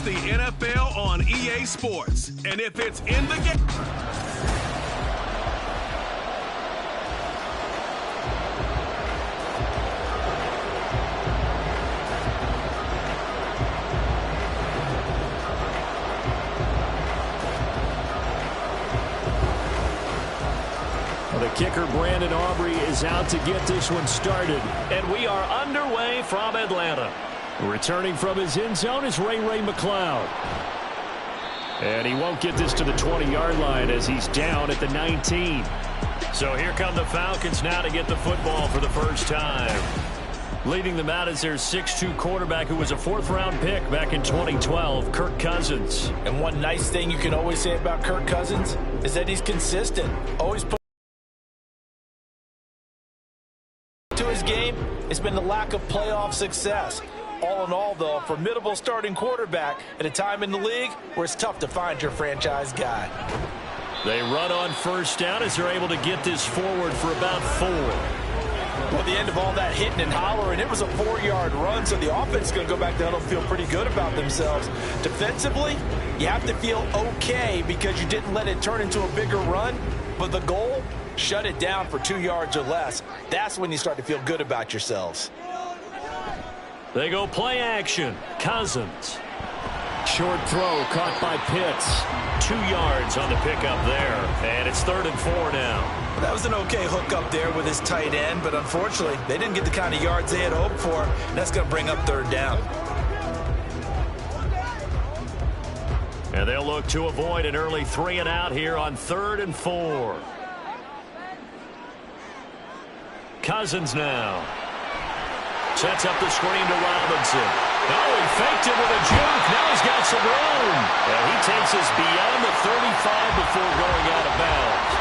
the NFL on EA Sports. And if it's in the game... The kicker, Brandon Aubrey, is out to get this one started. And we are underway from Atlanta. Returning from his end zone is Ray McLeod. And he won't get this to the 20-yard line as he's down at the 19. So here come the Falcons now to get the football for the first time. Leading them out is their 6'2 quarterback who was a fourth-round pick back in 2012, Kirk Cousins. And one nice thing you can always say about Kirk Cousins is that he's consistent. Always put to his game. It's been the lack of playoff success. All in all, though, a formidable starting quarterback at a time in the league where it's tough to find your franchise guy. They run on first down as they're able to get this forward for about 4. Well, at the end of all that hitting and hollering, it was a 4-yard run, so the offense is going to go back down and feel pretty good about themselves. Defensively, you have to feel okay because you didn't let it turn into a bigger run, but the goal, shut it down for 2 yards or less. That's when you start to feel good about yourselves. They go play action. Cousins. Short throw caught by Pitts. 2 yards on the pickup there. And it's 3rd and 4 now. That was an okay hook up there with his tight end, but unfortunately, they didn't get the kind of yards they had hoped for. That's going to bring up 3rd down. And they'll look to avoid an early 3 and out here on 3rd and 4. Cousins now. Sets up the screen to Robinson. Oh, he faked it with a juke. Now he's got some room. And he takes us beyond the 35 before going out of bounds.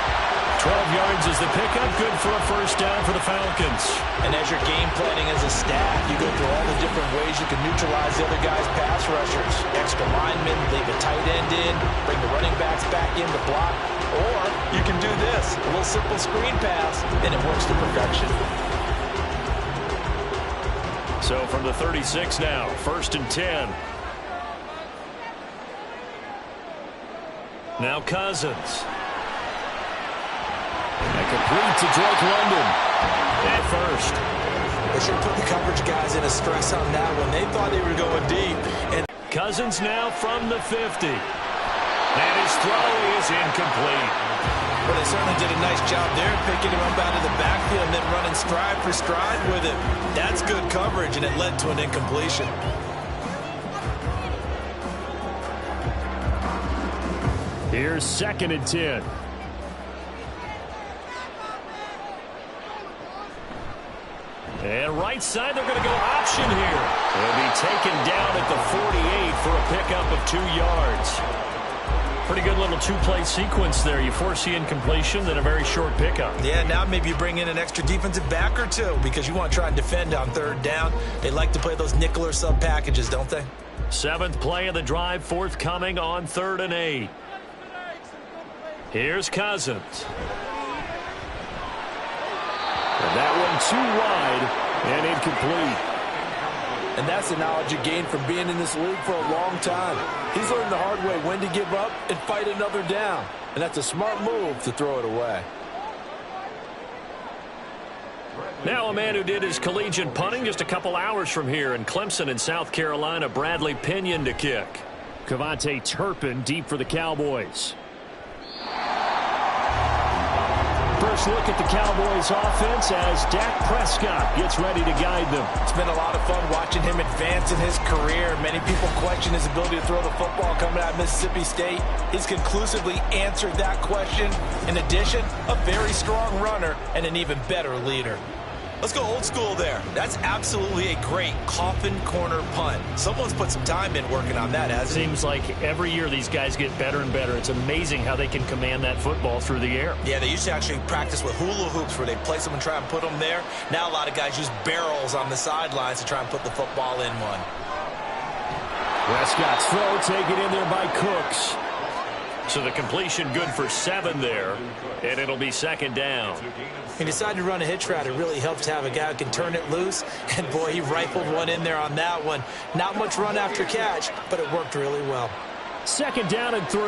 12 yards is the pickup. Good for a first down for the Falcons. And as you're game planning as a staff, you go through all the different ways you can neutralize the other guy's pass rushers. Extra linemen, leave a tight end in, bring the running backs back in to block. Or you can do this, a little simple screen pass, and it works to perfection. So from the 36 now, 1st and 10. Now Cousins. And complete to Drake London. At first. They should put the coverage guys in a stress on that one. They thought they were going deep. And Cousins now from the 50. And his throw is incomplete. Well, they certainly did a nice job there, picking him up out of the backfield and then running stride for stride with it. That's good coverage, and it led to an incompletion. Here's 2nd and 10. And right side, they're going to go option here. They'll be taken down at the 48 for a pickup of 2 yards. Pretty good little 2-play sequence there. You force the incompletion, then a very short pickup. Yeah, now maybe you bring in an extra defensive back or 2 because you want to try and defend on 3rd down. They like to play those nickel or sub packages, don't they? 7th play of the drive, forthcoming on 3rd and 8. Here's Cousins. And that one too wide and incomplete. And that's the knowledge you gain from being in this league for a long time. He's learned the hard way when to give up and fight another down. And that's a smart move to throw it away. Now a man who did his collegiate punting just a couple hours from here in Clemson in South Carolina, Bradley Pinion to kick. Kevontae Turpin deep for the Cowboys. First look at the Cowboys offense as Dak Prescott gets ready to guide them. It's been a lot of fun watching him advance in his career. Many people question his ability to throw the football coming out of Mississippi State. He's conclusively answered that question. In addition, a very strong runner and an even better leader. Let's go old school there. That's absolutely a great coffin corner punt. Someone's put some time in working on that, hasn't it? Seems like every year these guys get better and better. It's amazing how they can command that football through the air. Yeah, they used to actually practice with hula hoops where they place them and try and put them there. Now a lot of guys use barrels on the sidelines to try and put the football in one. Prescott's throw taken in there by Cooks. So the completion good for 7 there, and it'll be second down. He decided to run a hitch route. It really helps to have a guy who can turn it loose. And, boy, he rifled one in there on that one. Not much run after catch, but it worked really well. Second down and 3.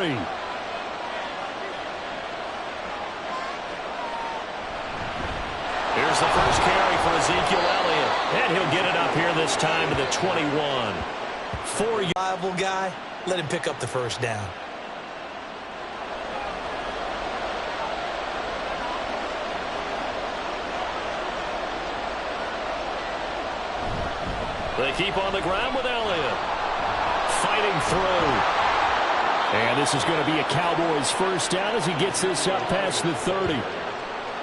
Here's the first carry for Ezekiel Elliott. And he'll get it up here this time to the 21. 4 Reliable guy, let him pick up the first down. They keep on the ground with Elliott. Fighting through. And this is going to be a Cowboys first down as he gets this up past the 30.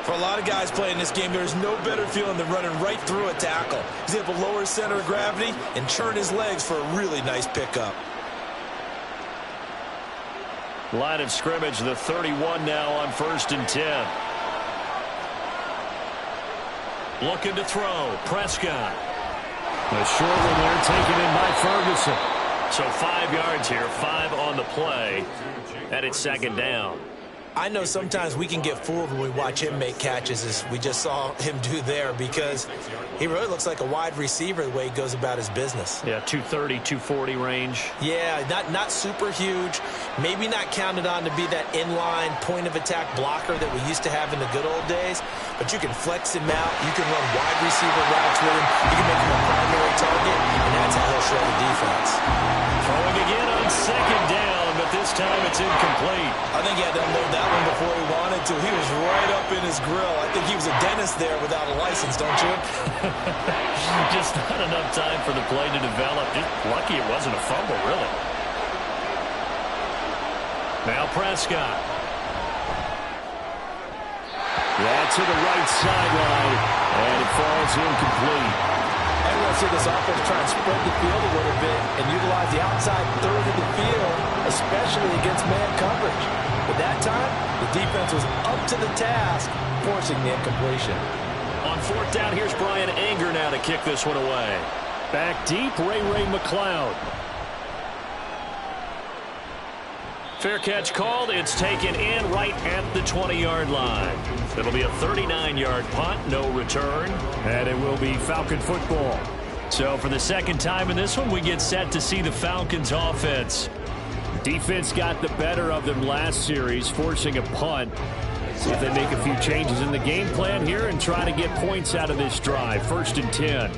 For a lot of guys playing this game, there's no better feeling than running right through a tackle. He's able to lower his center of gravity and churn his legs for a really nice pickup. Line of scrimmage, the 31 now on 1st and 10. Looking to throw. Prescott. A short one there taken in by Ferguson. So 5 yards here, 5 on the play, and it's second down. I know sometimes we can get fooled when we watch him make catches, as we just saw him do there, because he really looks like a wide receiver the way he goes about his business. Yeah, 230, 240 range. Yeah, not super huge. Maybe not counted on to be that inline point-of-attack blocker that we used to have in the good old days, but you can flex him out. You can run wide receiver routes with him. You can make him a primary target, and that's how he'll shred the defense. Throwing again on second down, but this time it's incomplete. I think he had to unload that one before he wanted to. He was right up in his grill. I think he was a dentist there without a license, don't you? Just not enough time for the play to develop. Just lucky it wasn't a fumble, really. Now Prescott. That's to the right sideline, and it falls incomplete. And we'll see this offense try and spread the field a little bit and utilize the outside third of the field, especially against man coverage. But that time, the defense was up to the task, forcing the incompletion. On 4th down, here's Brian Anger now to kick this one away. Back deep, Ray McLeod. Fair catch called. It's taken in right at the 20-yard line. It'll be a 39-yard punt, no return, and it will be Falcon football. So for the second time in this one, we get set to see the Falcons offense. Defense got the better of them last series, forcing a punt. See if they make a few changes in the game plan here and try to get points out of this drive. 1st and 10.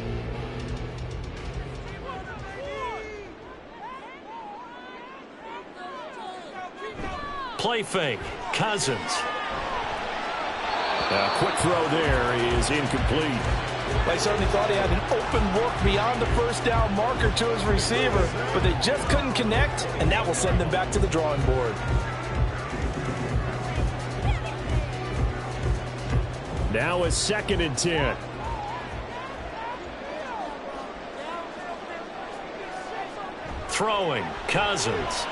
Play fake. Cousins. A quick throw there is incomplete. They certainly thought he had an open look beyond the first down marker to his receiver, but they just couldn't connect, and that will send them back to the drawing board. Now a 2nd and 10. Throwing. Cousins.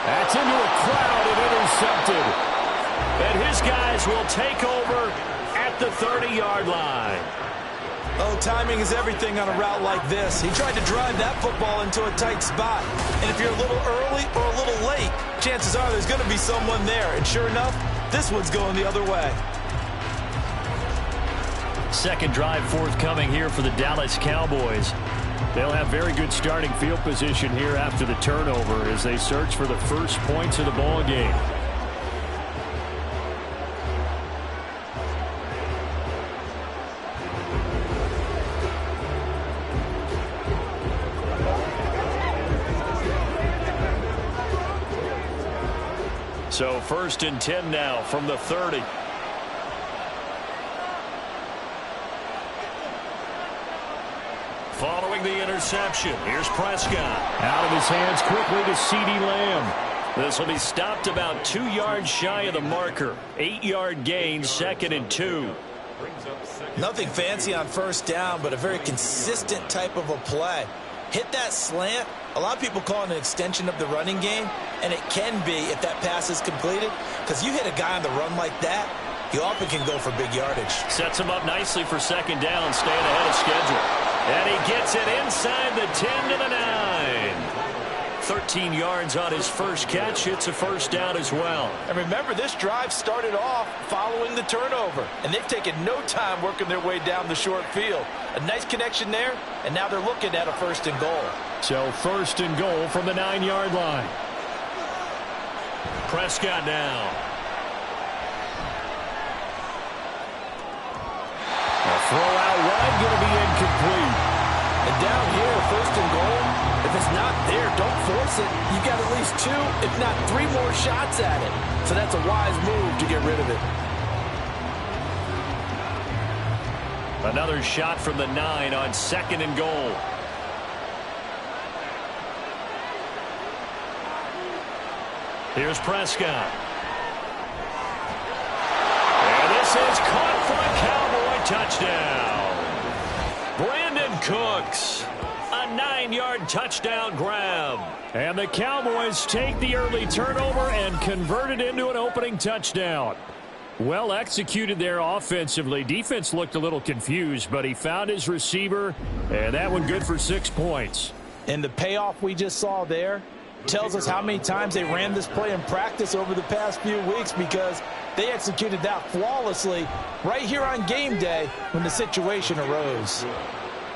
That's into a crowd and intercepted. And his guys will take over at the 30-yard line. Oh, timing is everything on a route like this. He tried to drive that football into a tight spot. And if you're a little early or a little late, chances are there's going to be someone there. And sure enough, this one's going the other way. Second drive forthcoming here for the Dallas Cowboys. They'll have very good starting field position here after the turnover as they search for the first points of the ball game. So 1st and 10 now from the 30. Following the interception, here's Prescott. Out of his hands quickly to CeeDee Lamb. This will be stopped about 2 yards shy of the marker. 8-yard gain, 2nd and 2. Nothing fancy on first down, but a very consistent type of a play. Hit that slant. A lot of people call it an extension of the running game, and it can be if that pass is completed, because you hit a guy on the run like that, you often can go for big yardage. Sets him up nicely for second down, staying ahead of schedule. And he gets it inside the 10 to the 9. 13 yards on his first catch. It's a first down as well. And remember, this drive started off following the turnover, and they've taken no time working their way down the short field. A nice connection there, and now they're looking at a 1st and goal. So 1st and goal from the 9-yard line. Prescott now. A throw out wide, going to be incomplete. And down here, 1st and goal, if it's not there, don't force it. You've got at least 2, if not 3 more shots at it. So that's a wise move to get rid of it. Another shot from the 9 on 2nd and goal. Here's Prescott. And this is caught for a Cowboy touchdown. Brandon Cooks, a 9-yard touchdown grab. And the Cowboys take the early turnover and convert it into an opening touchdown. Well executed there offensively. Defense looked a little confused, but he found his receiver, and that one good for 6 points. And the payoff we just saw there tells us how many times they ran this play in practice over the past few weeks, because they executed that flawlessly right here on game day when the situation arose.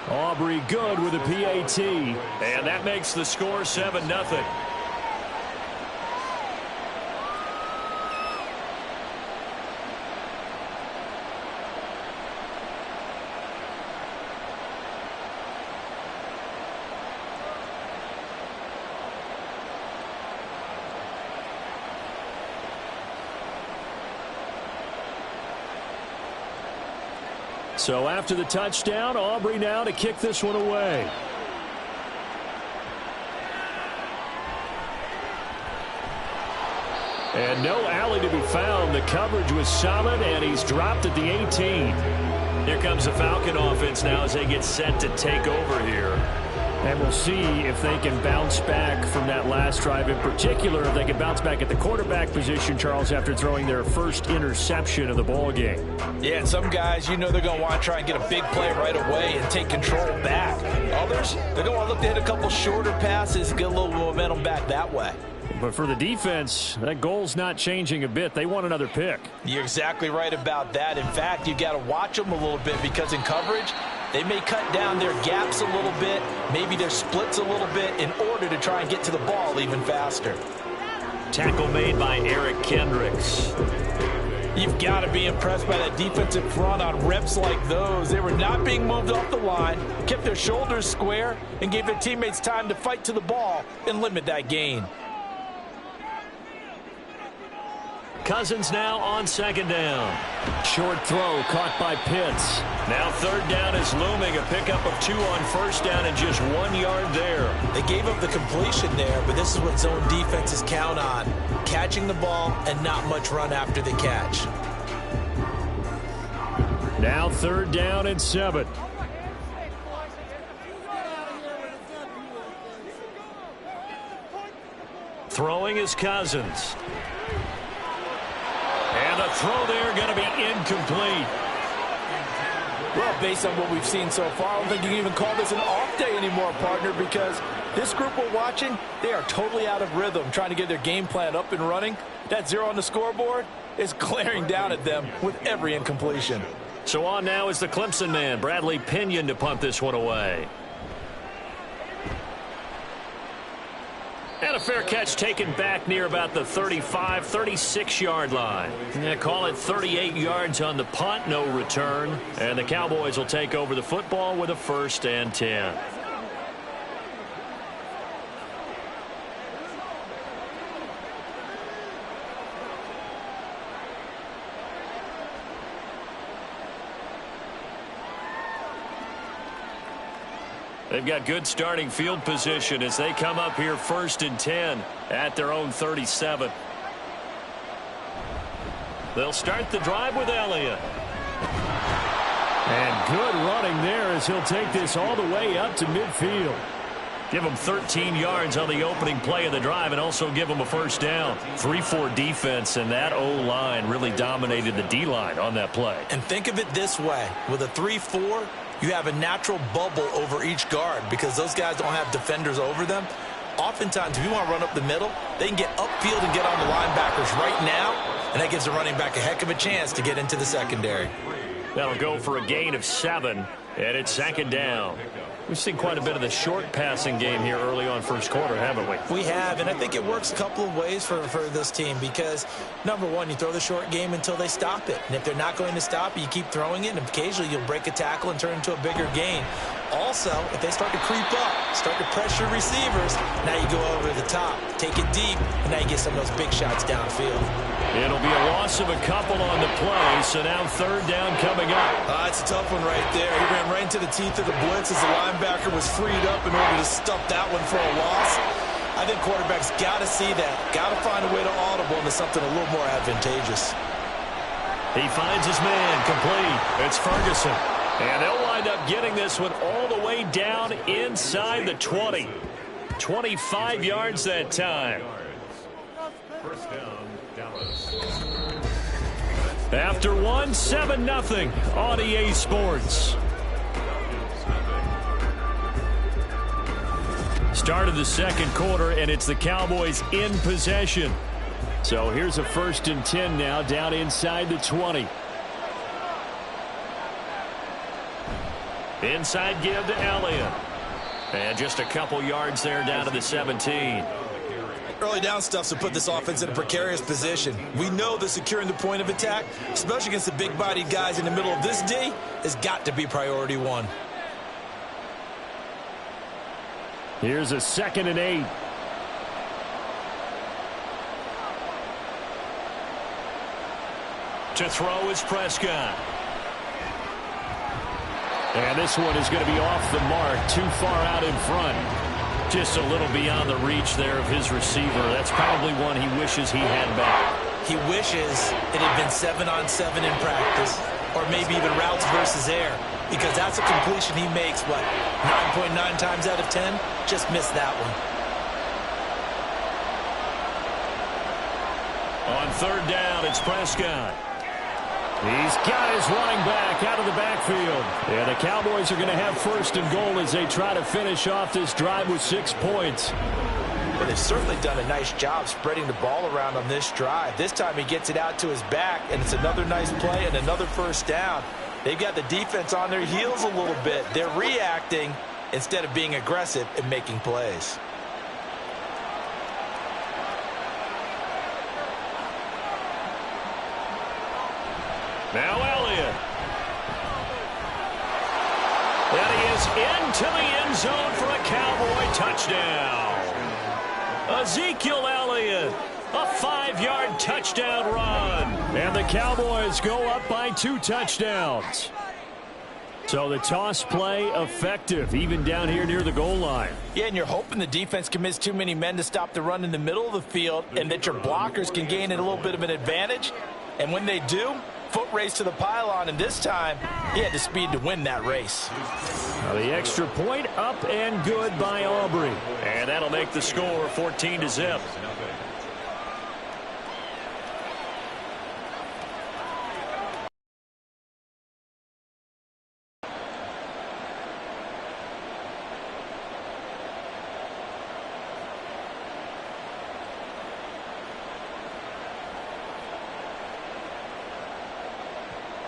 Aubrey good with a PAT, and that makes the score 7-0. So after the touchdown, Aubrey now to kick this one away. And no alley to be found. The coverage was solid, and he's dropped at the 18. Here comes the Falcon offense now as they get set to take over here. And we'll see if they can bounce back from that last drive. In particular, if they can bounce back at the quarterback position, Charles, after throwing their first interception of the ball game. Yeah, and some guys, you know, they're going to want to try and get a big play right away and take control back. Others, they're going to want to look to hit a couple shorter passes and get a little momentum back that way. But for the defense, that goal's not changing a bit. They want another pick. You're exactly right about that. In fact, you got to watch them a little bit, because in coverage, they may cut down their gaps a little bit, maybe their splits a little bit, in order to try and get to the ball even faster. Tackle made by Eric Kendricks. You've got to be impressed by that defensive front on reps like those. They were not being moved off the line, kept their shoulders square, and gave their teammates time to fight to the ball and limit that gain. Cousins now on 2nd down. Short throw caught by Pitts. Now 3rd down is looming. A pickup of 2 on 1st down and just 1 yard there. They gave up the completion there, but this is what zone defenses count on. Catching the ball and not much run after the catch. Now 3rd down and 7. Throwing is Cousins. And the throw there going to be incomplete. Well, based on what we've seen so far, I don't think you can even call this an off day anymore, partner, because this group we're watching, they are totally out of rhythm, trying to get their game plan up and running. That 0 on the scoreboard is glaring down at them with every incompletion. So on now is the Clemson man, Bradley Pinion, to punt this one away. And a fair catch taken back near about the 35, 36-yard line. Yeah, call it 38 yards on the punt, no return. And the Cowboys will take over the football with a 1st and 10. They've got good starting field position as they come up here 1st and 10 at their own 37. They'll start the drive with Elliott. And good running there as he'll take this all the way up to midfield. Give him 13 yards on the opening play of the drive and also give him a 1st down. 3-4 defense, and that O-line really dominated the D-line on that play. And think of it this way. With a 3-4, you have a natural bubble over each guard because those guys don't have defenders over them. Oftentimes, if you want to run up the middle, they can get upfield and get on the linebackers right now, and that gives the running back a heck of a chance to get into the secondary. That'll go for a gain of 7, and it's 2nd down. We've seen quite a bit of the short passing game here early on first quarter, haven't we? We have, and I think it works a couple of ways for this team because, number one, you throw the short game until they stop it. And if they're not going to stop it, you keep throwing it, and occasionally you'll break a tackle and turn it into a bigger gain. Also, if they start to creep up, start to pressure receivers, now you go over the top, take it deep, and now you get some of those big shots downfield. It'll be a loss of a couple on the play, so now 3rd down coming up. It's a tough one right there. He ran right into the teeth of the blitz as the linebacker was freed up in order to stuff that one for a loss. I think quarterbacks got to see that, got to find a way to audible into something a little more advantageous. He finds his man complete. It's Ferguson. And they'll wind up getting this one all the way down inside the 20. 25 yards that time. First down, Dallas. After 1, 7-0 on EA Sports. Start of the second quarter, and it's the Cowboys in possession. So here's a 1st and 10 now, down inside the 20. Inside give to Elliott. And just a couple yards there down to the 17. Early down stuff to put this offense in a precarious position. We know that securing the point of attack, especially against the big-bodied guys in the middle of this D, has got to be priority 1. Here's a 2nd and 8. To throw is Prescott. And this one is going to be off the mark, too far out in front. Just a little beyond the reach there of his receiver. That's probably one he wishes he had back. He wishes it had been 7-on-7 in practice, or maybe even routes versus air, because that's a completion he makes, 9.9 times out of 10? Just missed that one. On 3rd down, it's Prescott. He's got his running back out of the backfield. And the Cowboys are going to have 1st and goal as they try to finish off this drive with 6 points. Well, they've certainly done a nice job spreading the ball around on this drive. This time he gets it out to his back, and it's another nice play and another 1st down. They've got the defense on their heels a little bit. They're reacting instead of being aggressive and making plays. Now Elliott. And he is into the end zone for a Cowboy touchdown. Ezekiel Elliott, a 5-yard touchdown run. And the Cowboys go up by 2 touchdowns. So the toss play effective, even down here near the goal line. Yeah, and you're hoping the defense commits too many men to stop the run in the middle of the field and that your blockers can gain a little bit of an advantage. And when they do, foot race to the pylon, and this time he had the speed to win that race. Now the extra point up and good by Aubrey. And that'll make the score 14-0.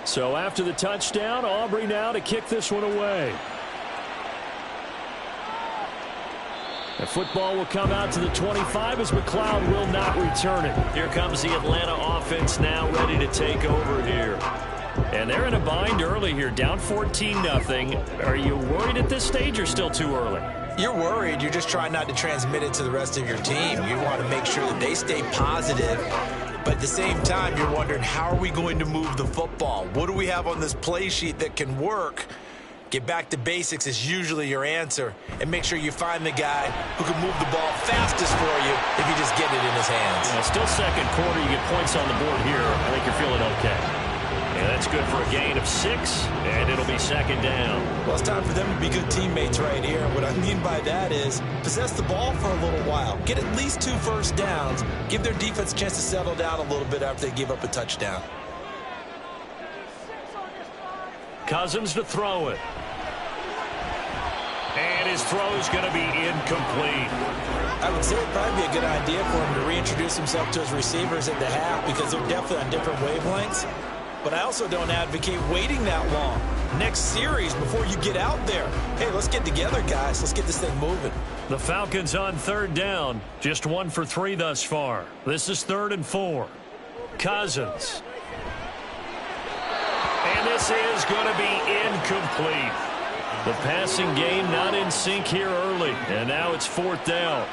So after the touchdown, Aubrey now to kick this one away. The football will come out to the 25 as McLeod will not return it. Here comes the Atlanta offense now ready to take over here. And they're in a bind early here, down 14-0. Are you worried at this stage or still too early? You're worried. You're just trying not to transmit it to the rest of your team. You want to make sure that they stay positive. But at the same time, you're wondering, how are we going to move the football? What do we have on this play sheet that can work? Get back to basics is usually your answer. And make sure you find the guy who can move the ball fastest for you if you just get it in his hands. Well, still second quarter. You get points on the board here. I think you're feeling okay. And that's good for a gain of 6, and it'll be 2nd down. Well, it's time for them to be good teammates right here. What I mean by that is possess the ball for a little while. Get at least 2 first downs. Give their defense a chance to settle down a little bit after they give up a touchdown. Cousins to throw it. And his throw is going to be incomplete. I would say it'd probably be a good idea for him to reintroduce himself to his receivers at the half because they're definitely on different wavelengths. But I also don't advocate waiting that long. Next series before you get out there. Hey, let's get together, guys. Let's get this thing moving. The Falcons on third down. Just 1 for 3 thus far. This is 3rd and 4. Cousins. And this is going to be incomplete. The passing game not in sync here early. And now it's 4th down.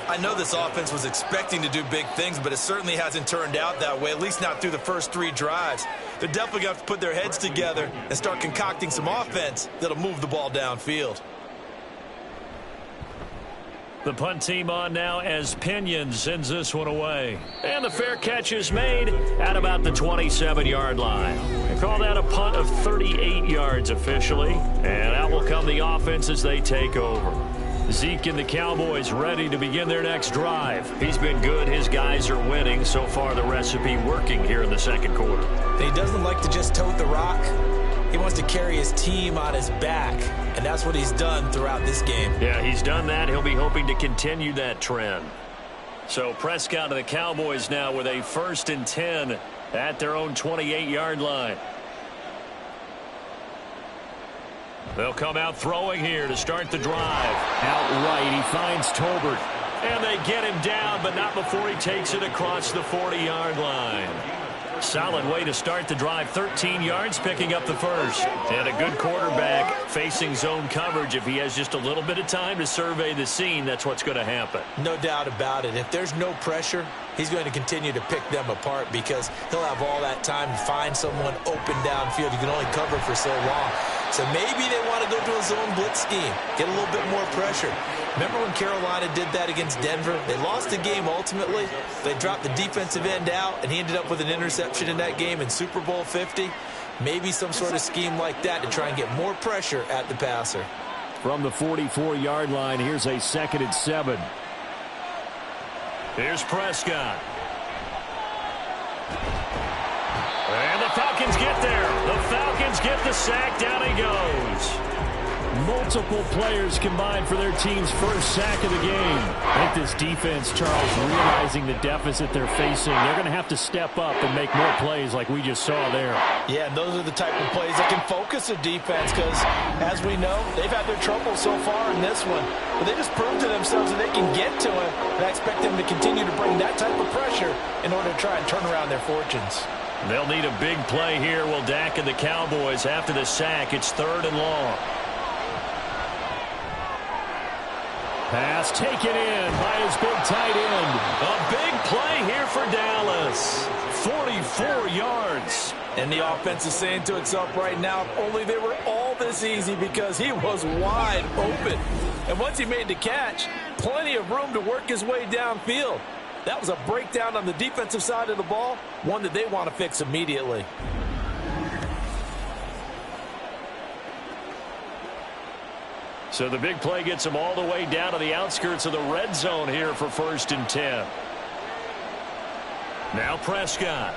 I know this offense was expecting to do big things, but it certainly hasn't turned out that way, at least not through the first 3 drives. They're definitely going to have to put their heads together and start concocting some offense that'll move the ball downfield. The punt team on now as Pinion sends this one away. And the fair catch is made at about the 27-yard line. They call that a punt of 38 yards officially. And out will come the offense as they take over. Zeke and the Cowboys ready to begin their next drive. He's been good. His guys are winning. So far, the recipe working here in the second quarter. He doesn't like to just tote the rock. He wants to carry his team on his back, and that's what he's done throughout this game. Yeah, he's done that. He'll be hoping to continue that trend. So Prescott and the Cowboys now with a 1st and 10 at their own 28-yard line. They'll come out throwing here to start the drive. Outright, he finds Tolbert. And they get him down, but not before he takes it across the 40-yard line. Solid way to start the drive. 13 yards, picking up the first. And a good quarterback facing zone coverage. If he has just a little bit of time to survey the scene, that's what's going to happen. No doubt about it. If there's no pressure, he's going to continue to pick them apart because he'll have all that time to find someone open downfield. You can only cover for so long. So maybe they want to go to a zone blitz scheme, get a little bit more pressure. Remember when Carolina did that against Denver? They lost the game ultimately. They dropped the defensive end out, and he ended up with an interception in that game in Super Bowl 50. Maybe some sort of scheme like that to try and get more pressure at the passer. From the 44-yard line, here's a 2nd and 7. Here's Prescott. And the Falcons get there. The Falcons get the sack. Down he goes. Multiple players combined for their team's first sack of the game. I think this defense, Charles, realizing the deficit they're facing, they're going to have to step up and make more plays like we just saw there. Yeah, and those are the type of plays that can focus a defense because, as we know, they've had their trouble so far in this one. But they just proved to themselves that they can get to it, and I expect them to continue to bring that type of pressure in order to try and turn around their fortunes. They'll need a big play here. Will Dak and the Cowboys after the sack. It's 3rd and long. Pass taken in by his big tight end. A big play here for Dallas. 44 yards. And the offense is saying to itself right now, if only they were all this easy because he was wide open. And once he made the catch, plenty of room to work his way downfield. That was a breakdown on the defensive side of the ball, one that they want to fix immediately. So the big play gets him all the way down to the outskirts of the red zone here for 1st and 10. Now Prescott.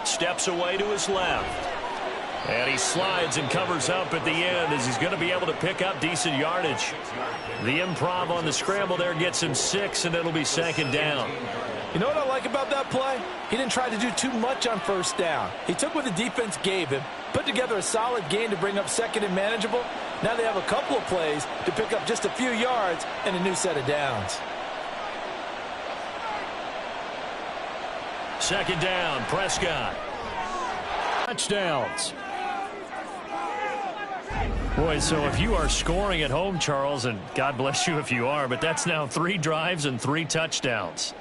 Steps away to his left. And he slides and covers up at the end as he's going to be able to pick up decent yardage. The improv on the scramble there gets him 6, and it'll be 2nd down. You know what I like about that play? He didn't try to do too much on 1st down. He took what the defense gave him, put together a solid game to bring up 2nd and manageable. Now they have a couple of plays to pick up just a few yards and a new set of downs. 2nd down, Prescott. Touchdowns. Boy, so if you are scoring at home, Charles, and God bless you if you are, but that's now 3 drives and 3 touchdowns.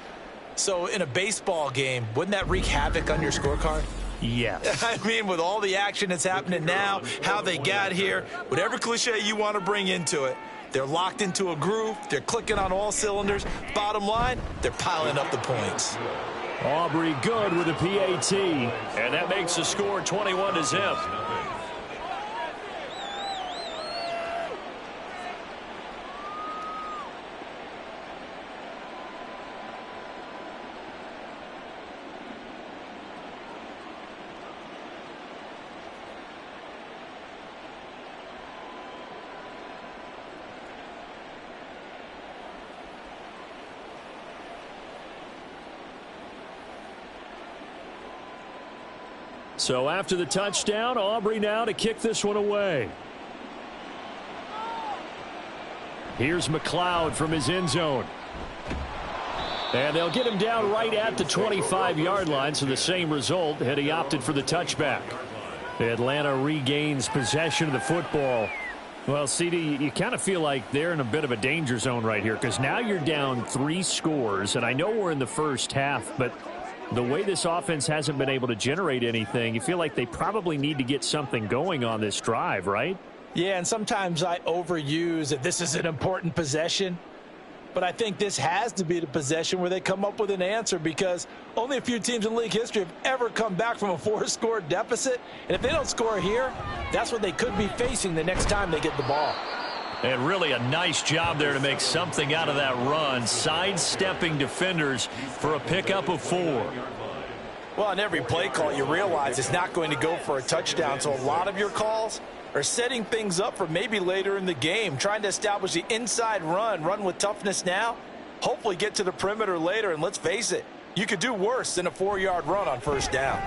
So in a baseball game, wouldn't that wreak havoc on your scorecard? Yes. I mean, with all the action that's happening now, how they got here, whatever cliche you want to bring into it, they're locked into a groove, they're clicking on all cylinders. Bottom line, they're piling up the points. Aubrey good with a PAT. And that makes the score 21-0. So after the touchdown, Aubrey now to kick this one away. Here's McLeod from his end zone. And they'll get him down right at the 25-yard line, so the same result had he opted for the touchback. Atlanta regains possession of the football. Well, CD, you kind of feel like they're in a bit of a danger zone right here because now you're down 3 scores, and I know we're in the first half, but the way this offense hasn't been able to generate anything, you feel like they probably need to get something going on this drive, right? Yeah, and sometimes I overuse that this is an important possession. But I think this has to be the possession where they come up with an answer because only a few teams in league history have ever come back from a 4-score deficit. And if they don't score here, that's what they could be facing the next time they get the ball. And really a nice job there to make something out of that run, sidestepping defenders for a pickup of 4. Well, on every play call, you realize it's not going to go for a touchdown. So a lot of your calls are setting things up for maybe later in the game, trying to establish the inside run with toughness now, hopefully get to the perimeter later, and let's face it, you could do worse than a 4-yard run on first down.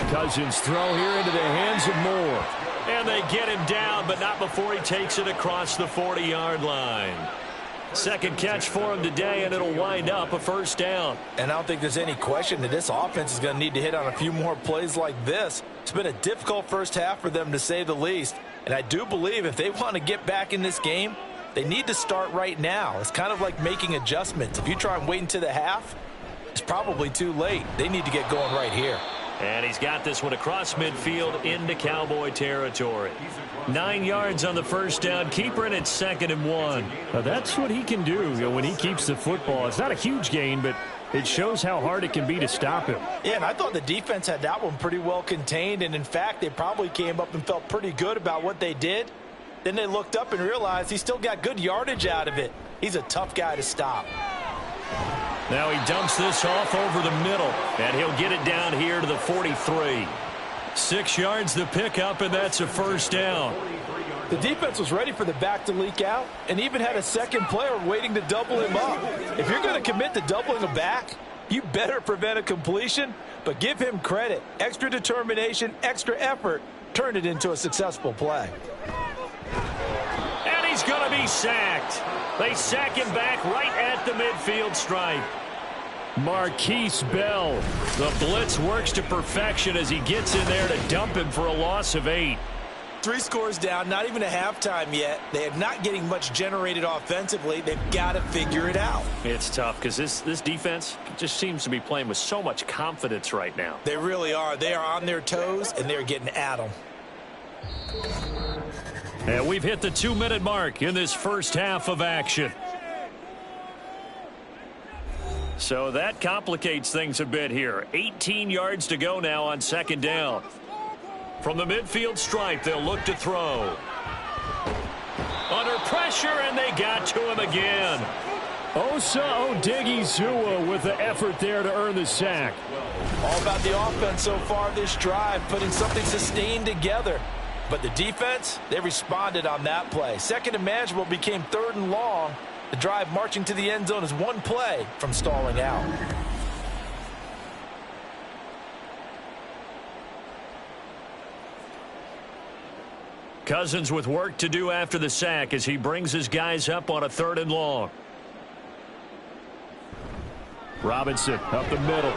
Cousins throw here into the hands of Moore. And they get him down, but not before he takes it across the 40-yard line. Second catch for him today, and it'll wind up a first down. And I don't think there's any question that this offense is going to need to hit on a few more plays like this. It's been a difficult first half for them, to say the least. And I do believe if they want to get back in this game, they need to start right now. It's kind of like making adjustments. If you try and wait until the half, it's probably too late. They need to get going right here. And he's got this one across midfield into Cowboy territory. 9 yards on the first down. Keeper in at 2nd and 1. Now that's what he can do, when he keeps the football. It's not a huge gain, but it shows how hard it can be to stop him. Yeah, and I thought the defense had that one pretty well contained. And, in fact, they probably came up and felt pretty good about what they did. Then they looked up and realized he still got good yardage out of it. He's a tough guy to stop. Now he dumps this off over the middle, and he'll get it down here to the 43. 6 yards the pickup, and that's a first down. The defense was ready for the back to leak out and even had a second player waiting to double him up. If you're going to commit to doubling a back, you better prevent a completion, but give him credit. Extra determination, extra effort turned it into a successful play. And he's going to be sacked. They sack him back right at the midfield stripe. Marquise Bell. The blitz works to perfection as he gets in there to dump him for a loss of 8. 3 scores down, not even a halftime yet. They are not getting much generated offensively. They've got to figure it out. It's tough because this defense just seems to be playing with so much confidence right now. They really are. They are on their toes, and they're getting at them. And we've hit the 2-minute mark in this first half of action. So that complicates things a bit here. 18 yards to go now on 2nd down. From the midfield stripe, they'll look to throw. Under pressure, and they got to him again. Osa Odigizua with the effort there to earn the sack. All about the offense so far this drive, putting something sustained together. But the defense, they responded on that play. 2nd and manageable became 3rd and long. The drive marching to the end zone is 1 play from stalling out. Cousins with work to do after the sack as he brings his guys up on a 3rd and long. Robinson up the middle.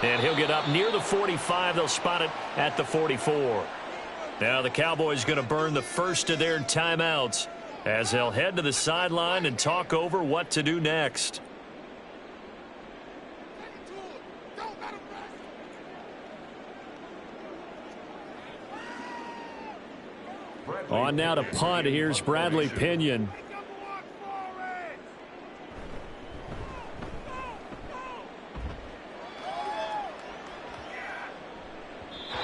And he'll get up near the 45. They'll spot it at the 44. Now the Cowboys going to burn the first of their timeouts as they'll head to the sideline and talk over what to do next. On now to punt. Here's Bradley Pinion.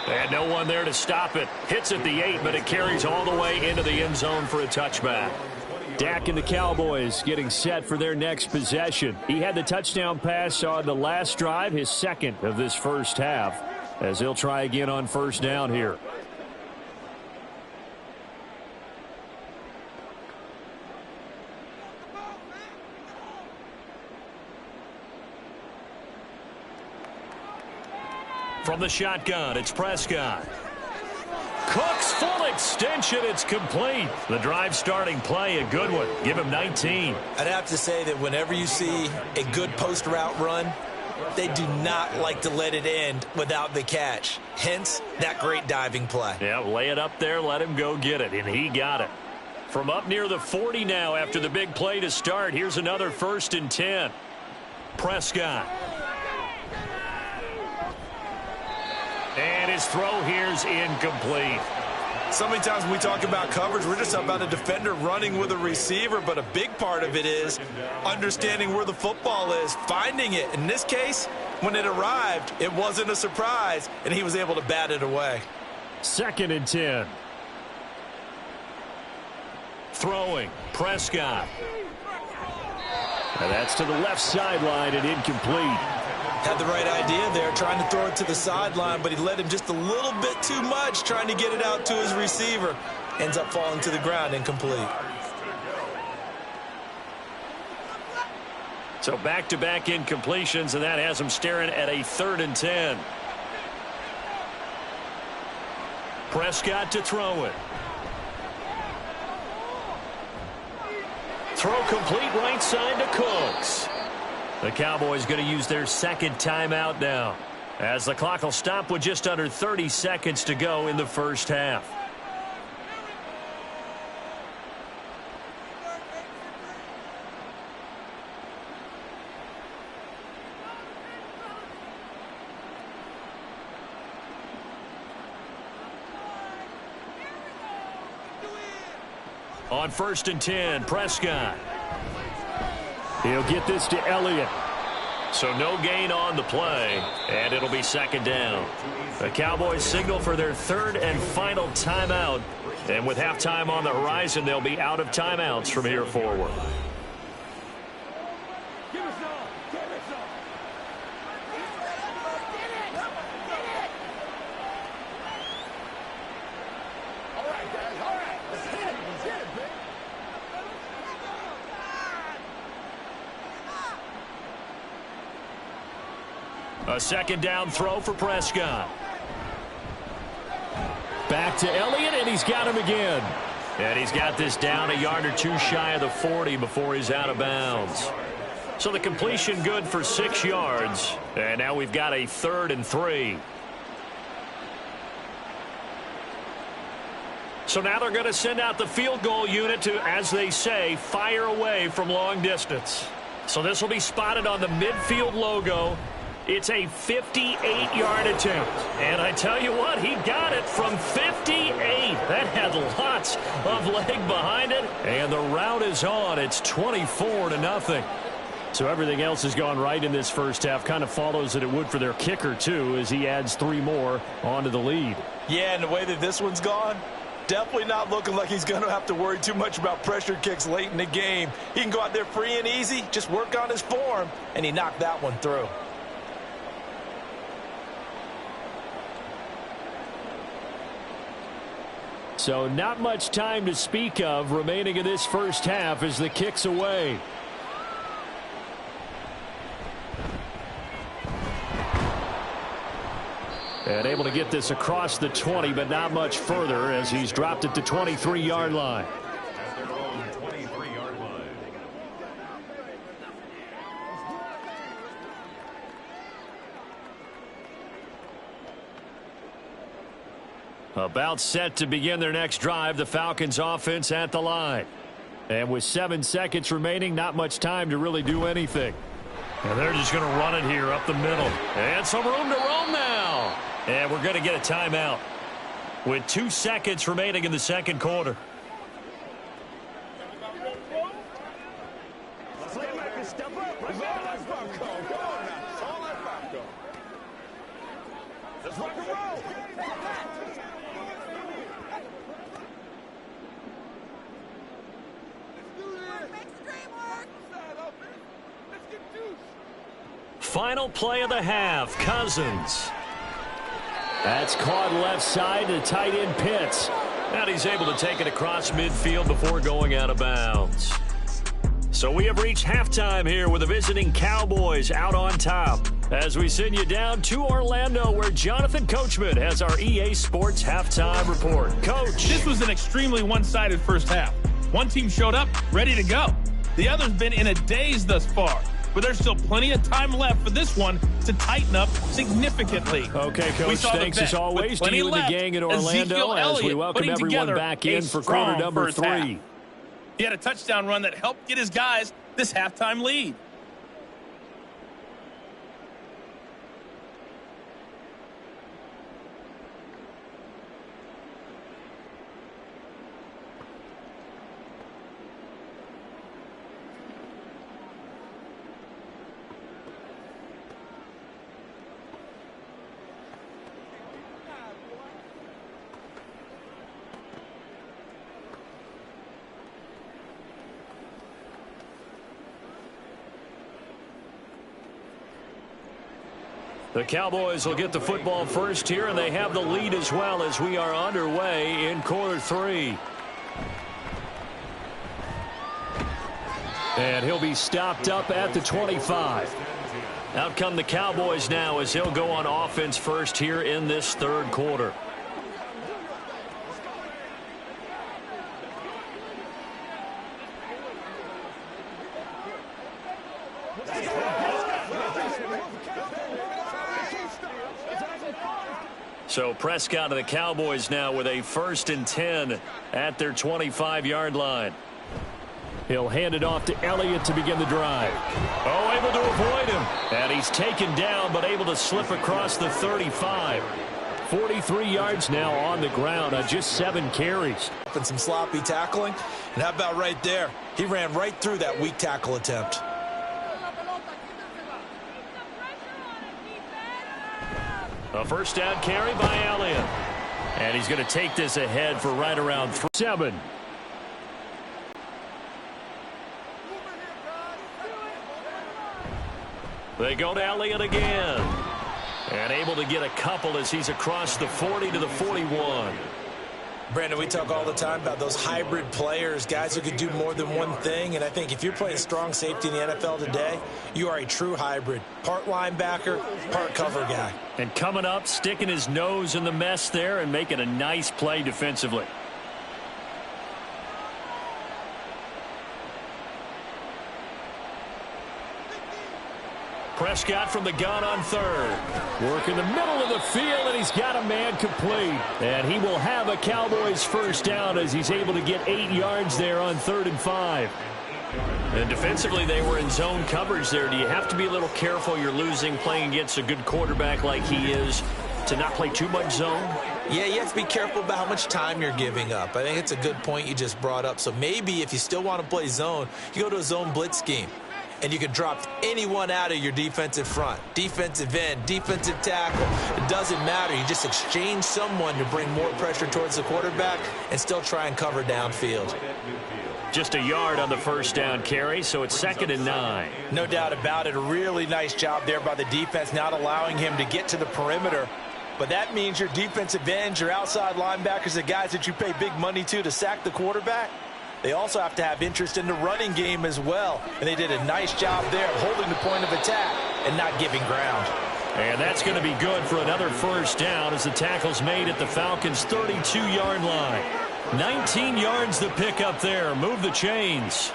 And no one there to stop it. Hits at the 8, but it carries all the way into the end zone for a touchback. Dak and the Cowboys getting set for their next possession. He had the touchdown pass on the last drive, his 2nd of this first half, as he'll try again on first down here. From the shotgun, it's Prescott. Cooks full extension. It's complete. The drive starting play, a good one. Give him 19. I'd have to say that whenever you see a good post route run, they do not like to let it end without the catch. Hence, that great diving play. Yeah, lay it up there, let him go get it, and he got it. From up near the 40 now after the big play to start, here's another 1st and 10. Prescott. And his throw here's incomplete. So many times when we talk about coverage, we're just about a defender running with a receiver, but a big part of it is understanding where the football is, finding it. In this case, when it arrived, it wasn't a surprise, and he was able to bat it away. 2nd and 10. Throwing, Prescott. And that's to the left sideline and incomplete. Had the right idea there, trying to throw it to the sideline, but he let him just a little bit too much, trying to get it out to his receiver. Ends up falling to the ground, incomplete. So back-to-back incompletions, and that has him staring at a 3rd and 10. Prescott to throw it. Throw complete right side to Cooks. The Cowboys going to use their 2nd timeout now, as the clock will stop with just under 30 seconds to go in the first half. On 1st and 10, Prescott. He'll get this to Elliott. So no gain on the play, and it'll be 2nd down. The Cowboys signal for their 3rd and final timeout. And with halftime on the horizon, they'll be out of timeouts from here forward. A 2nd down throw for Prescott. Back to Elliott, and he's got him again. And he's got this down a yard or two shy of the 40 before he's out of bounds. So the completion good for 6 yards. And now we've got a 3rd and 3. So now they're going to send out the field goal unit to, as they say, fire away from long distance. So this will be spotted on the midfield logo. It's a 58-yard attempt. And I tell you what, he got it from 58. That had lots of leg behind it. And the route is on. It's 24-0. So everything else has gone right in this first half. Kind of follows that it would for their kicker, too, as he adds 3 more onto the lead. Yeah, and the way that this one's gone, definitely not looking like he's going to have to worry too much about pressure kicks late in the game. He can go out there free and easy, just work on his form, and he knocked that one through. So not much time to speak of remaining in this first half as the kick's away. And able to get this across the 20, but not much further as he's dropped it to 23-yard line. About set to begin their next drive, the Falcons offense at the line. And with 7 seconds remaining, not much time to really do anything. And they're just going to run it here up the middle. And some room to roam now. And we're going to get a timeout with 2 seconds remaining in the second quarter. Final play of the half, Cousins. That's caught left side to tight end Pitts. And he's able to take it across midfield before going out of bounds. So we have reached halftime here with the visiting Cowboys out on top. As we send you down to Orlando, where Jonathan Coachman has our EA Sports halftime report. Coach. This was an extremely one-sided first half. One team showed up, ready to go. The other's been in a daze thus far. But there's still plenty of time left for this one to tighten up significantly. Okay, Coach, thanks as always to you and the gang in Orlando as we welcome everyone back in for quarter number 3. He had a touchdown run that helped get his guys this halftime lead. The Cowboys will get the football first here, and they have the lead as well as we are underway in quarter 3. And he'll be stopped up at the 25. Out come the Cowboys now as they'll go on offense first here in this third quarter. So Prescott of the Cowboys now with a 1st and 10 at their 25-yard line. He'll hand it off to Elliott to begin the drive. Oh, able to avoid him. And he's taken down, but able to slip across the 35. 43 yards now on the ground on just 7 carries. And some sloppy tackling. And how about right there? He ran right through that weak tackle attempt. A first down carry by Elliott. And he's going to take this ahead for right around 7. They go to Elliott again. And able to get a couple as he's across the 40 to the 41. Brandon, we talk all the time about those hybrid players, guys who can do more than one thing. And I think if you're playing strong safety in the NFL today, you are a true hybrid. Part linebacker, part cover guy. And coming up, sticking his nose in the mess there and making a nice play defensively. Prescott from the gun on 3rd. Work in the middle of the field, and he's got a man complete. And he will have a Cowboys first down as he's able to get 8 yards there on 3rd and 5. And defensively, they were in zone coverage there. Do you have to be a little careful you're losing playing against a good quarterback like he is to not play too much zone? Yeah, you have to be careful about how much time you're giving up. I think it's a good point you just brought up. So maybe if you still want to play zone, you go to a zone blitz scheme. And you can drop anyone out of your defensive front. Defensive end, defensive tackle. It doesn't matter. You just exchange someone to bring more pressure towards the quarterback and still try and cover downfield. Just a yard on the first down carry, so it's 2nd and 9. No doubt about it. A really nice job there by the defense, not allowing him to get to the perimeter. But that means your defensive ends, your outside linebackers, the guys that you pay big money to sack the quarterback, they also have to have interest in the running game as well. And they did a nice job there of holding the point of attack and not giving ground. And that's going to be good for another first down as the tackle's made at the Falcons' 32-yard line. 19 yards the pick up there. Move the chains.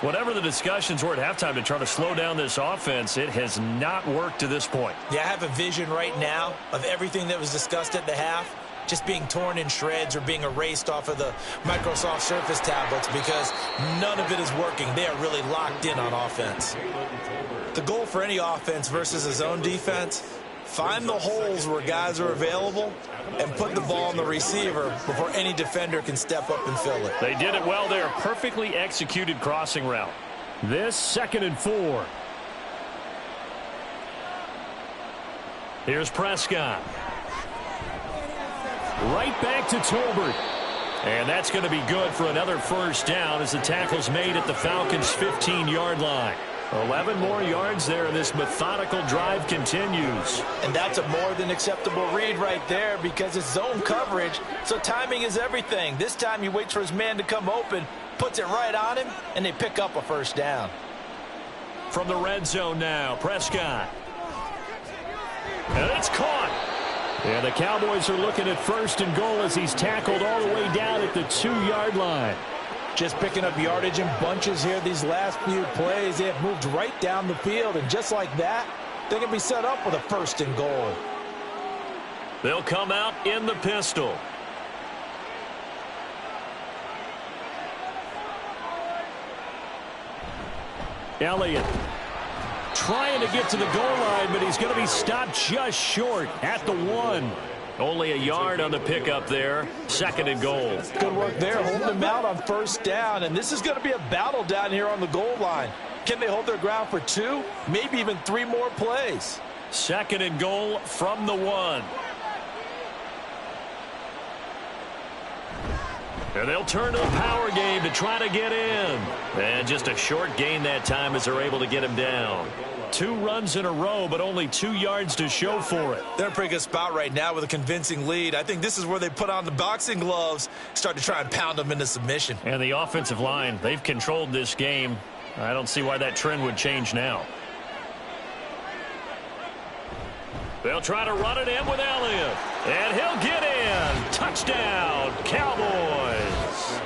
Whatever the discussions were at halftime to try to slow down this offense, it has not worked to this point. Yeah, I have a vision right now of everything that was discussed at the half just being torn in shreds or being erased off of the Microsoft Surface tablets because none of it is working. They are really locked in on offense. The goal for any offense versus a zone defense, find the holes where guys are available and put the ball on the receiver before any defender can step up and fill it. They did it well there. Perfectly executed crossing route. This 2nd and 4. Here's Prescott. Right back to Tolbert. And that's going to be good for another first down as the tackle's made at the Falcons' 15-yard line. 11 more yards there, and this methodical drive continues. And that's a more than acceptable read right there because it's zone coverage, so timing is everything. This time he waits for his man to come open, puts it right on him, and they pick up a first down. From the red zone now, Prescott. And it's caught. And the Cowboys are looking at 1st and goal as he's tackled all the way down at the 2-yard line. Just picking up yardage in bunches here these last few plays. They have moved right down the field, and just like that, they can be set up with a 1st and goal. They'll come out in the pistol. Elliott trying to get to the goal line, but he's going to be stopped just short at the 1. Only a yard on the pickup there. 2nd and goal. Good work there, holding them out on 1st down, and this is going to be a battle down here on the goal line. Can they hold their ground for 2, maybe even 3 more plays? 2nd and goal from the 1. And they'll turn to the power game to try to get in. And just a short gain that time as they're able to get him down. 2 runs in a row, but only 2 yards to show for it. They're in a pretty good spot right now with a convincing lead. I think this is where they put on the boxing gloves, start to try and pound them into submission. And the offensive line, they've controlled this game. I don't see why that trend would change now. They'll try to run it in with Elliott. And he'll get in. Touchdown, Cowboys.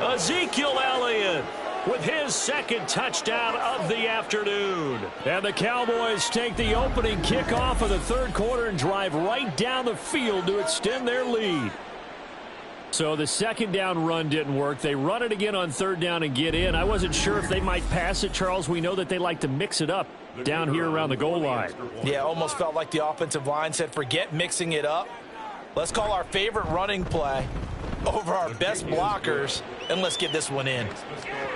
Ezekiel Elliott with his 2nd touchdown of the afternoon. And the Cowboys take the opening kickoff of the 3rd quarter and drive right down the field to extend their lead. So the 2nd down run didn't work. They run it again on 3rd down and get in. I wasn't sure if they might pass it, Charles. We know that they like to mix it up down here around the goal line. Yeah, almost felt like the offensive line said, forget mixing it up. Let's call our favorite running play over our best blockers, and let's get this one in.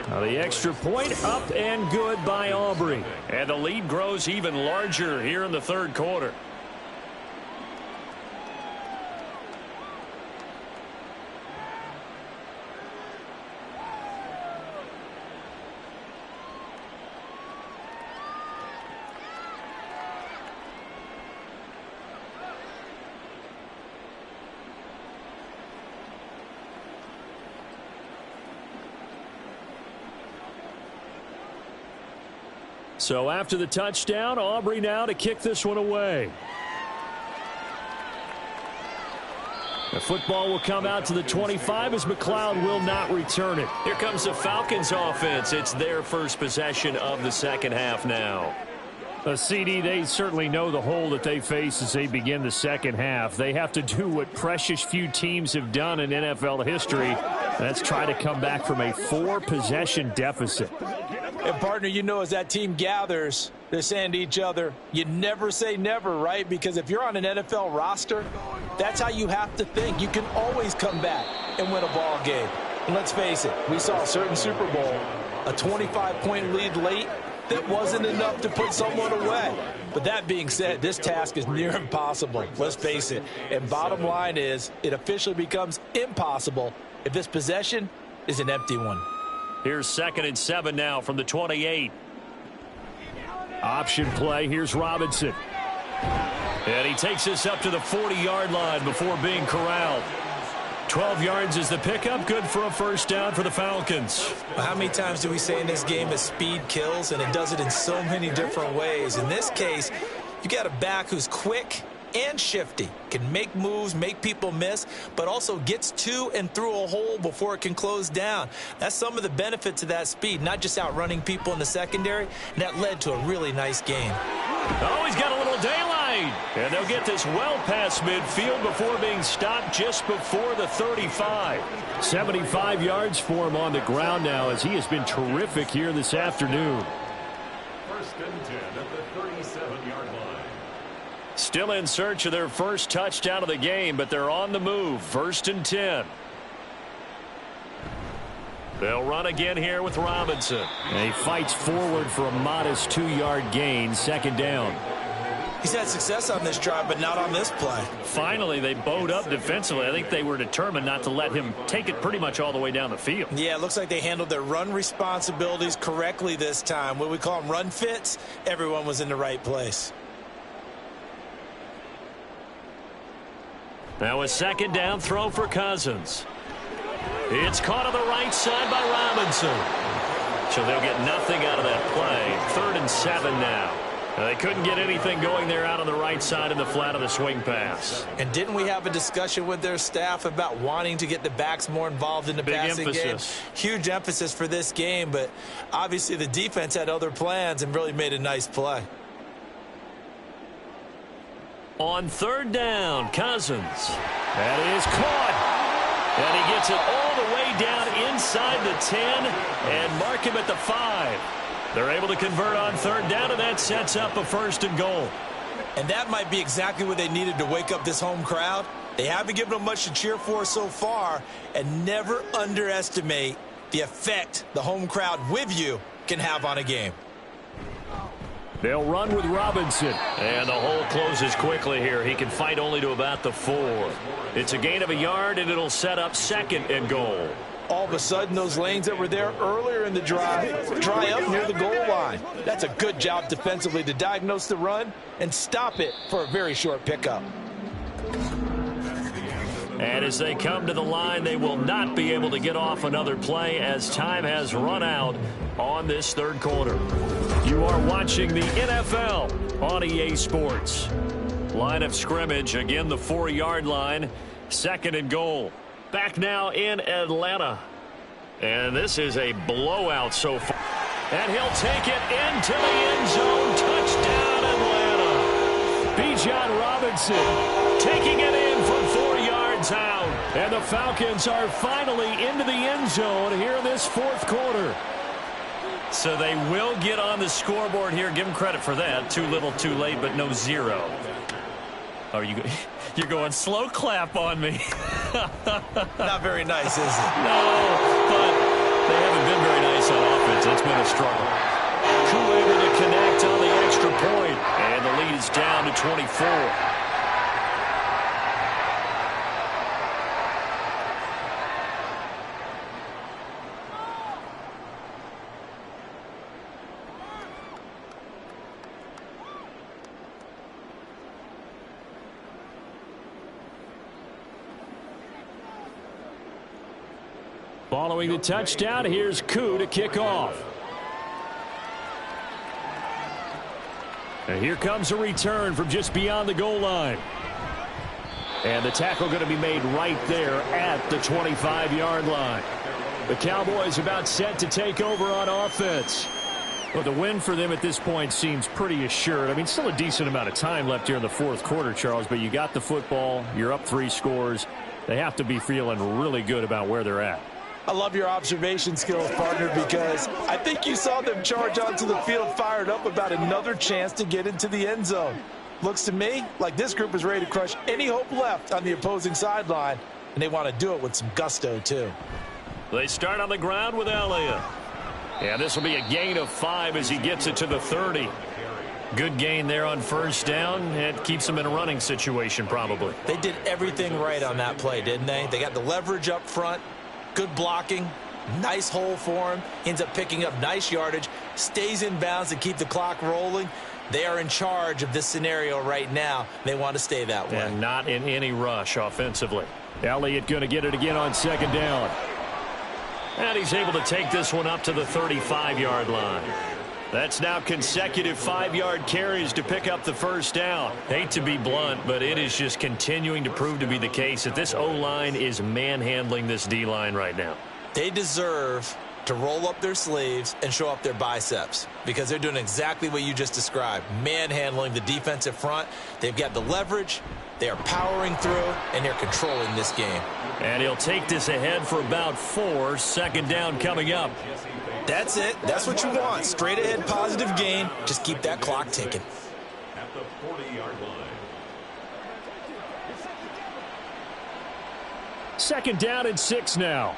Now the extra point up and good by Aubrey. And the lead grows even larger here in the 3rd quarter. So after the touchdown, Aubrey now to kick this one away. The football will come out to the 25 as McLeod will not return it. Here comes the Falcons offense. It's their first possession of the 2nd half now. CD, they certainly know the hole that they face as they begin the 2nd half. They have to do what precious few teams have done in NFL history. That's try to come back from a 4-possession deficit. And, partner, you know as that team gathers, they're saying to each other, you never say never, right? Because if you're on an NFL roster, that's how you have to think. You can always come back and win a ball game. And let's face it, we saw a certain Super Bowl, a 25-point lead late, that wasn't enough to put someone away. But that being said, this task is near impossible. Let's face it. And bottom line is, it officially becomes impossible if this possession is an empty one. Here's 2nd and 7 now from the 28. Option play. Here's Robinson. And he takes this up to the 40-yard line before being corralled. 12 yards is the pickup. Good for a 1st down for the Falcons. How many times do we say in this game that speed kills, and it does it in so many different ways? In this case, you got a back who's quick and shifty, can make moves, make people miss, but also gets to and through a hole before it can close down. That's some of the benefits of that speed, not just outrunning people in the secondary, and that led to a really nice game. Oh, he's got a little daylight, and they'll get this well past midfield before being stopped just before the 35. 75 yards for him on the ground now as he has been terrific here this afternoon. 1st and 10 at the 37-yard line. Still in search of their first touchdown of the game, but they're on the move. 1st and 10. They'll run again here with Robinson. And he fights forward for a modest 2-yard gain. 2nd down. He's had success on this drive, but not on this play. Finally, they bowed up defensively. I think they were determined not to let him take it pretty much all the way down the field. Yeah, it looks like they handled their run responsibilities correctly this time. What we call them run fits, everyone was in the right place. Now a 2nd down throw for Cousins. It's caught on the right side by Robinson. So they'll get nothing out of that play. 3rd and 7 now. They couldn't get anything going there out on the right side in the flat of the swing pass. And didn't we have a discussion with their staff about wanting to get the backs more involved in the passing game? Huge emphasis for this game, but obviously the defense had other plans and really made a nice play. On third down, Cousins. That is caught. And he gets it all the way down inside the 10 and mark him at the 5. They're able to convert on third down, and that sets up a 1st and goal. And that might be exactly what they needed to wake up this home crowd. They haven't given them much to cheer for so far, and never underestimate the effect the home crowd with you can have on a game. They'll run with Robinson. And the hole closes quickly here. He can fight only to about the 4. It's a gain of a yard, and it'll set up 2nd and goal. All of a sudden, those lanes that were there earlier in the drive dry up near the goal line. That's a good job defensively to diagnose the run and stop it for a very short pickup. And as they come to the line, they will not be able to get off another play as time has run out on this third quarter. You are watching the NFL on EA Sports. Line of scrimmage, again the 4-yard line, 2nd and goal. Back now in Atlanta. And this is a blowout so far. And he'll take it into the end zone. Touchdown, Atlanta. Bijan Robinson taking it in from 4 yards out. And the Falcons are finally into the end zone here in this 4th quarter. So they will get on the scoreboard here. Give them credit for that. Too little, too late, but no 0. Are you... You're going slow clap on me. Not very nice, is it? No, but they haven't been very nice on offense. It's been a struggle. Koo able to connect on the extra point, and the lead is down to 24. Following the touchdown, here's Koo to kick off. And here comes a return from just beyond the goal line. And the tackle going to be made right there at the 25-yard line. The Cowboys about set to take over on offense. Well, the win for them at this point seems pretty assured. I mean, still a decent amount of time left here in the 4th quarter, Charles, but you got the football. You're up 3 scores. They have to be feeling really good about where they're at. I love your observation skills, partner, because I think you saw them charge onto the field fired up about another chance to get into the end zone. Looks to me like this group is ready to crush any hope left on the opposing sideline, and they want to do it with some gusto, too. They start on the ground with Elliott. And this will be a gain of 5 as he gets it to the 30. Good gain there on 1st down. It keeps him in a running situation, probably. They did everything right on that play, didn't they? They got the leverage up front. Good blocking, nice hole for him, ends up picking up nice yardage, stays in bounds to keep the clock rolling. They are in charge of this scenario right now. They want to stay that way. And not in any rush offensively. Elliott going to get it again on 2nd down. And he's able to take this one up to the 35-yard line. That's now consecutive 5-yard carries to pick up the 1st down. Hate to be blunt, but it is just continuing to prove to be the case that this O-line is manhandling this D-line right now. They deserve to roll up their sleeves and show up their biceps because they're doing exactly what you just described, manhandling the defensive front. They've got the leverage, they are powering through, and they're controlling this game. And he'll take this ahead for about 4, 2nd down coming up. That's it. That's what you want. Straight ahead positive gain. Just keep that clock ticking. At the 40-yard line. 2nd down and 6 now.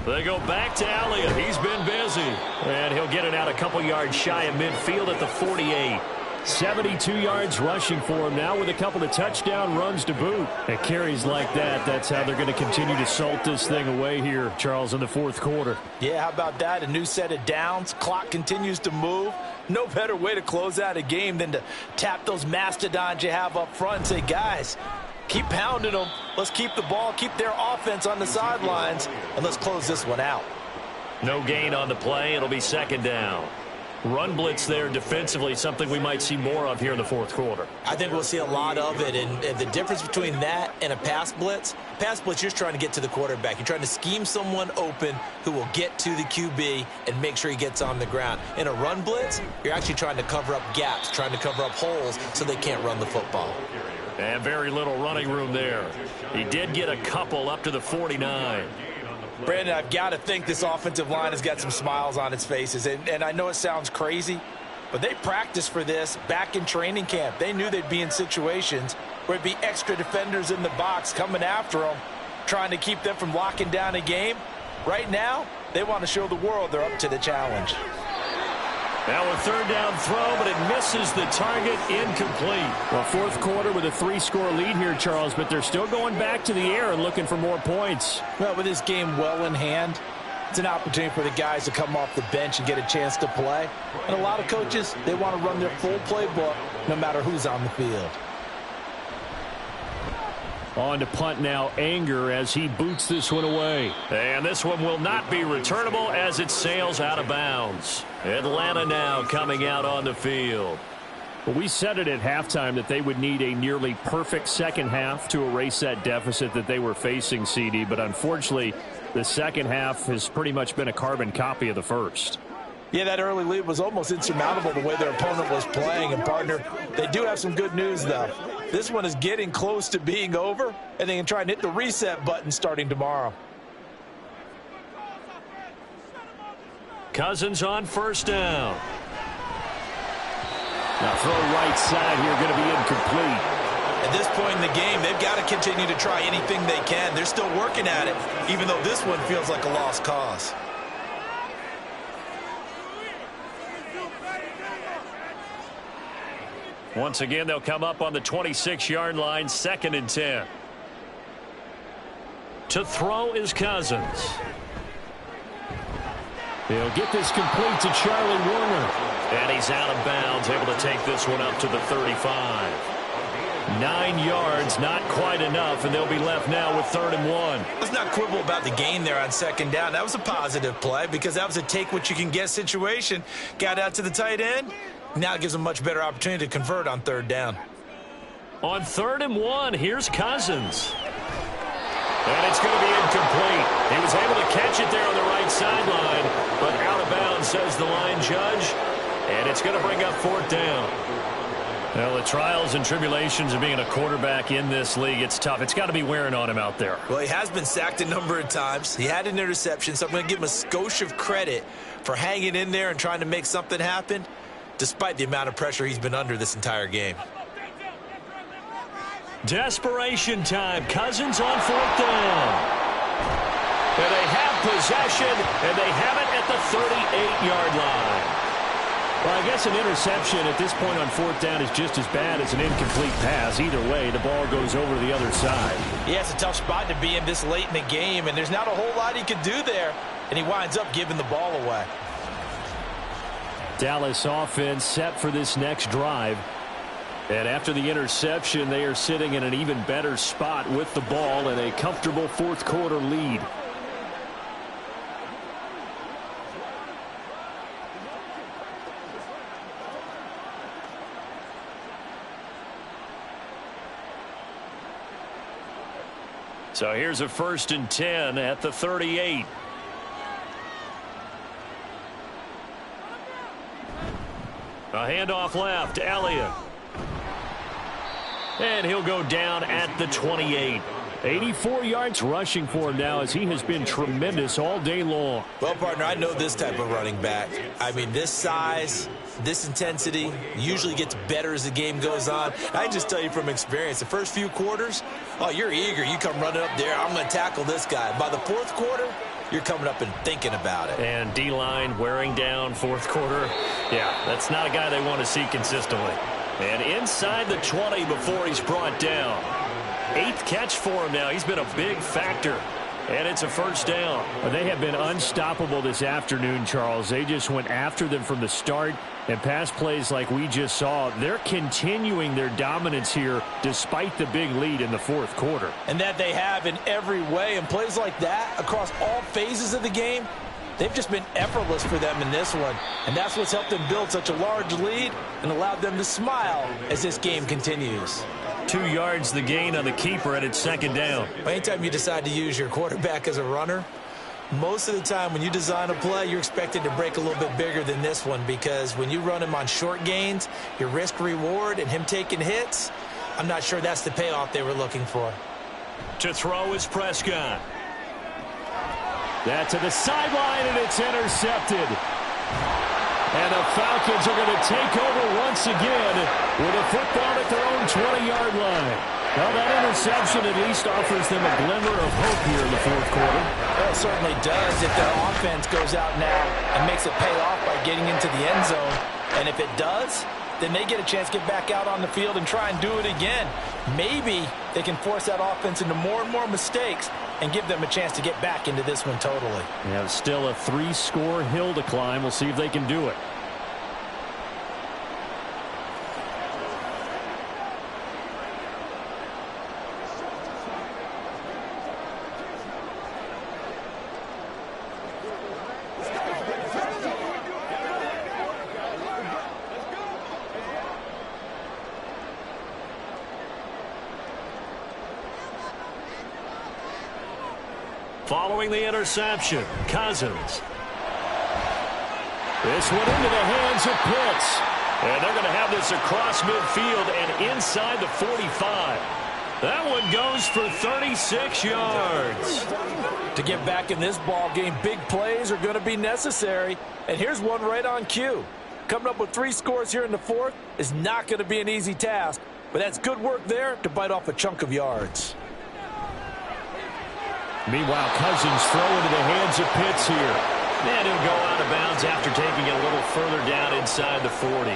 They go back to Elliott. He's been busy. And he'll get it out a couple yards shy of midfield at the 48. 72 yards rushing for him now with a couple of touchdown runs to boot. And carries like that, that's how they're going to continue to salt this thing away here, Charles, in the 4th quarter. Yeah, how about that? A new set of downs. Clock continues to move. No better way to close out a game than to tap those mastodons you have up front and say, guys, keep pounding them. Let's keep the ball, keep their offense on the sidelines, and let's close this one out. No gain on the play. It'll be second down. Run blitz there defensively, something we might see more of here in the fourth quarter. I think we'll see a lot of it, and the difference between that and a pass blitz, you're just trying to get to the quarterback. You're trying to scheme someone open who will get to the QB and make sure he gets on the ground. In a run blitz, you're actually trying to cover up gaps, trying to cover up holes so they can't run the football. And very little running room there. He did get a couple up to the 49. Brandon, I've got to think this offensive line has got some smiles on its faces. And I know it sounds crazy, but they practiced for this back in training camp. They knew they'd be in situations where it'd be extra defenders in the box coming after them, trying to keep them from locking down a game. Right now, they want to show the world they're up to the challenge. Now a third down throw, but it misses the target, incomplete. Well, fourth quarter with a 3-score lead here, Charles, but they're still going back to the air and looking for more points. Well, with this game well in hand, it's an opportunity for the guys to come off the bench and get a chance to play. And a lot of coaches, they want to run their full playbook no matter who's on the field. On to punt now, Anger, as he boots this one away. And this one will not be returnable as it sails out of bounds. Atlanta now coming out on the field. Well, we said it at halftime that they would need a nearly perfect second half to erase that deficit that they were facing, CD. But unfortunately, the second half has pretty much been a carbon copy of the first. Yeah, that early lead was almost insurmountable the way their opponent was playing. And, partner, they do have some good news, though. This one is getting close to being over, and they can try and hit the reset button starting tomorrow. Cousins on first down. Now throw right side here, going to be incomplete. At this point in the game, they've got to continue to try anything they can. They're still working at it, even though this one feels like a lost cause. Once again, they'll come up on the 26-yard line, 2nd and 10. To throw is Cousins. They'll get this complete to Charlie Warner. And he's out of bounds, able to take this one up to the 35. 9 yards, not quite enough, and they'll be left now with 3rd and 1. Let's not quibble about the gain there on 2nd down. That was a positive play because that was a take-what-you-can-get situation. Got out to the tight end. Now it gives them a much better opportunity to convert on 3rd down. On 3rd and 1, here's Cousins. And it's going to be incomplete. He was able to catch it there on the right sideline, but out of bounds, says the line judge. And it's going to bring up 4th down. Well, the trials and tribulations of being a quarterback in this league, it's tough. It's got to be wearing on him out there. Well, he has been sacked a number of times. He had an interception, so I'm going to give him a skosh of credit for hanging in there and trying to make something happen, despite the amount of pressure he's been under this entire game. Desperation time. Cousins on 4th down. And they have possession, and they have it at the 38-yard line. Well, I guess an interception at this point on 4th down is just as bad as an incomplete pass. Either way, the ball goes over the other side. Yeah, it's a tough spot to be in this late in the game, and there's not a whole lot he could do there, and he winds up giving the ball away. Dallas offense set for this next drive. And after the interception, they are sitting in an even better spot with the ball and a comfortable 4th quarter lead. So here's a 1st and 10 at the 38. A handoff left, Elliott. And he'll go down at the 28. 84 yards rushing for him now as he has been tremendous all day long. Well, partner, I know this type of running back. I mean, this size, this intensity usually gets better as the game goes on. I just tell you from experience, the first few quarters, oh, you're eager. You come running up there. I'm going to tackle this guy. By the 4th quarter, you're coming up and thinking about it. And D-line wearing down 4th quarter. Yeah, that's not a guy they want to see consistently. And inside the 20 before he's brought down. 8th catch for him now. He's been a big factor. And it's a 1st down. Well, they have been unstoppable this afternoon, Charles. They just went after them from the start. And pass plays like we just saw, they're continuing their dominance here despite the big lead in the 4th quarter. And that they have in every way. And plays like that across all phases of the game, they've just been effortless for them in this one. And that's what's helped them build such a large lead and allowed them to smile as this game continues. 2 yards the gain on the keeper, and it's second down. Anytime you decide to use your quarterback as a runner, most of the time when you design a play, you're expected to break a little bit bigger than this one, because when you run him on short gains, your risk-reward and him taking hits, I'm not sure that's the payoff they were looking for. To throw is Prescott. That to the sideline, and it's intercepted. And the Falcons are going to take over once again with a football at their own 20-yard line. Well, that interception at least offers them a glimmer of hope here in the fourth quarter. Well, it certainly does if their offense goes out now and makes it pay off by getting into the end zone. And if it does, then they get a chance to get back out on the field and try and do it again. Maybe they can force that offense into more and more mistakes and give them a chance to get back into this one totally. Yeah, still a 3-score hill to climb. We'll see if they can do it. Following the interception, Cousins. This one into the hands of Pitts. And they're going to have this across midfield and inside the 45. That one goes for 36 yards. To get back in this ball game, big plays are going to be necessary. And here's one right on cue. Coming up with 3 scores here in the fourth is not going to be an easy task. But that's good work there to bite off a chunk of yards. Meanwhile, Cousins throw into the hands of Pitts here. And he'll go out of bounds after taking it a little further down inside the 40.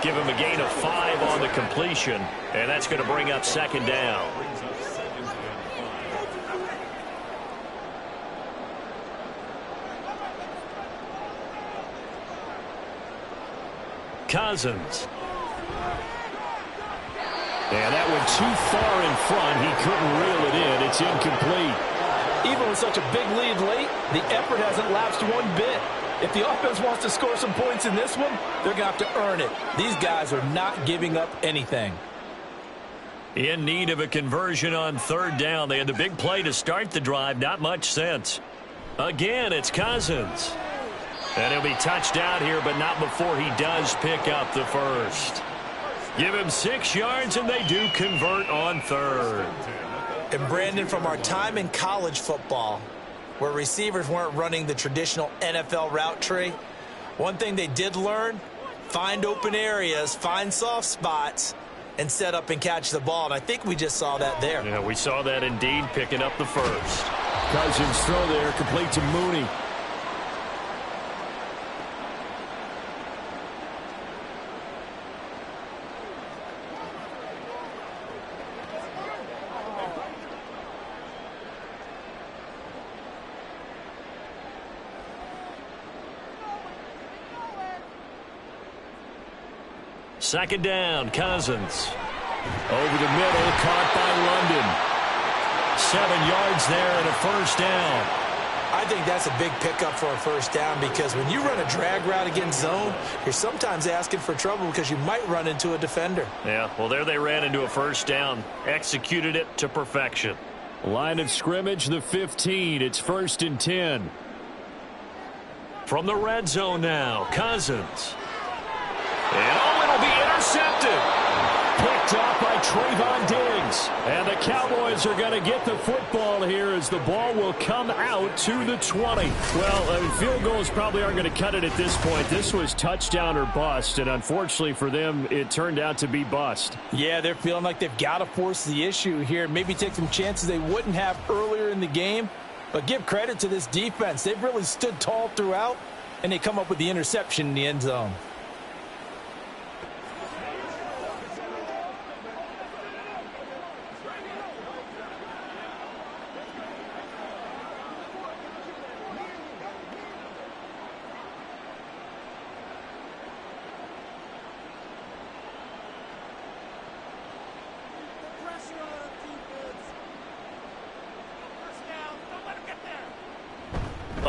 Give him a gain of 5 on the completion, and that's going to bring up second down. Cousins. And that went too far in front. He couldn't reel it in. It's incomplete. Even with such a big lead late, the effort hasn't lapsed one bit. If the offense wants to score some points in this one, they're going to have to earn it. These guys are not giving up anything. In need of a conversion on third down. They had the big play to start the drive. Not much sense. Again, it's Cousins. And he'll be touched out here, but not before he does pick up the first. Give him 6 yards, and they do convert on third. And Brandon, from our time in college football, where receivers weren't running the traditional NFL route tree, one thing they did learn, find open areas, find soft spots, and set up and catch the ball. And I think we just saw that there. Yeah, we saw that indeed, picking up the first. Cousins throw there, complete to Mooney. Second down, Cousins. Over the middle, caught by London. 7 yards there and a first down. I think that's a big pickup for a first down, because when you run a drag route against zone, you're sometimes asking for trouble because you might run into a defender. Yeah, well, there they ran into a first down. Executed it to perfection. Line of scrimmage, the 15. It's 1st and 10. From the red zone now, Cousins. And it'll be intercepted. Picked off by Trayvon Diggs. And the Cowboys are going to get the football here as the ball will come out to the 20. Well, field goals probably aren't going to cut it at this point. This was touchdown or bust, and unfortunately for them, it turned out to be bust. Yeah, they're feeling like they've got to force the issue here. Maybe take some chances they wouldn't have earlier in the game. But give credit to this defense. They've really stood tall throughout, and they come up with the interception in the end zone.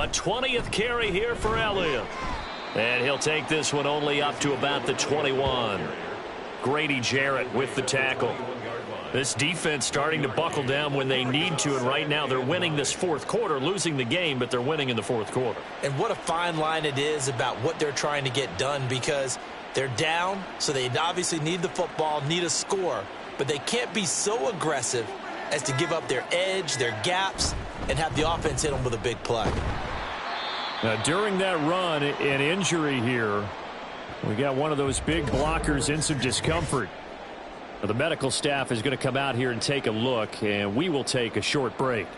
A 20th carry here for Elliott. And he'll take this one only up to about the 21. Grady Jarrett with the tackle. This defense starting to buckle down when they need to, and right now they're winning this fourth quarter, losing the game, but they're winning in the fourth quarter. And what a fine line it is about what they're trying to get done, because they're down, so they obviously need the football, need a score, but they can't be so aggressive as to give up their edge, their gaps, and have the offense hit them with a big play. Now, during that run, an injury here. We got one of those big blockers in some discomfort. The medical staff is going to come out here and take a look, and we will take a short break.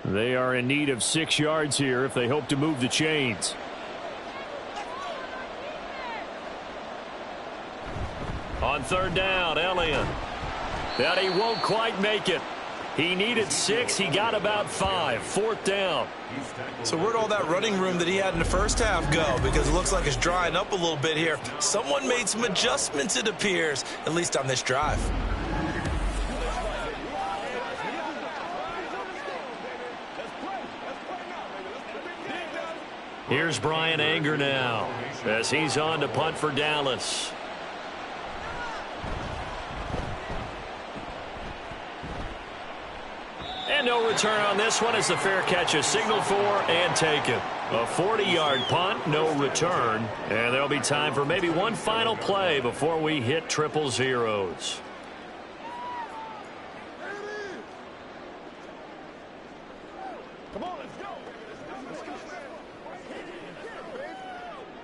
They are in need of 6 yards here if they hope to move the chains. On third down, Elliott. But he won't quite make it. He needed 6. He got about 5. Fourth down. So where'd all that running room that he had in the first half go? Because it looks like it's drying up a little bit here. Someone made some adjustments, it appears, at least on this drive. Here's Brian Anger now as he's on to punt for Dallas. And no return on this one as the fair catch is signaled for and taken. A 40-yard punt, no return. And there'll be time for maybe one final play before we hit triple zeros.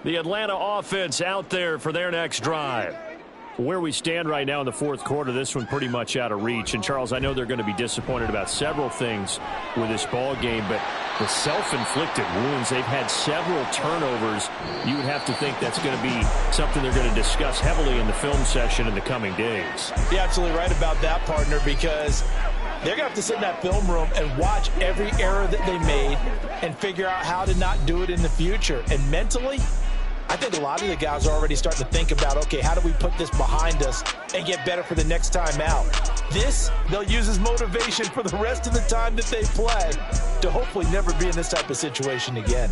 The Atlanta offense out there for their next drive. Where we stand right now in the fourth quarter, this one pretty much out of reach. And, Charles, I know they're going to be disappointed about several things with this ball game, but the self-inflicted wounds, they've had several turnovers. You would have to think that's going to be something they're going to discuss heavily in the film session in the coming days. You're absolutely right about that, partner, because they're going to have to sit in that film room and watch every error that they made and figure out how to not do it in the future. And mentally, I think a lot of the guys are already starting to think about, okay, how do we put this behind us and get better for the next time out? This, they'll use as motivation for the rest of the time that they play to hopefully never be in this type of situation again.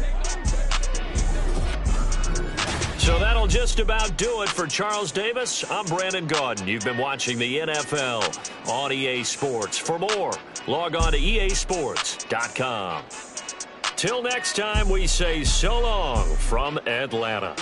So that'll just about do it for Charles Davis. I'm Brandon Gaudin. You've been watching the NFL on EA Sports. For more, log on to easports.com. Till next time, we say so long from Atlanta.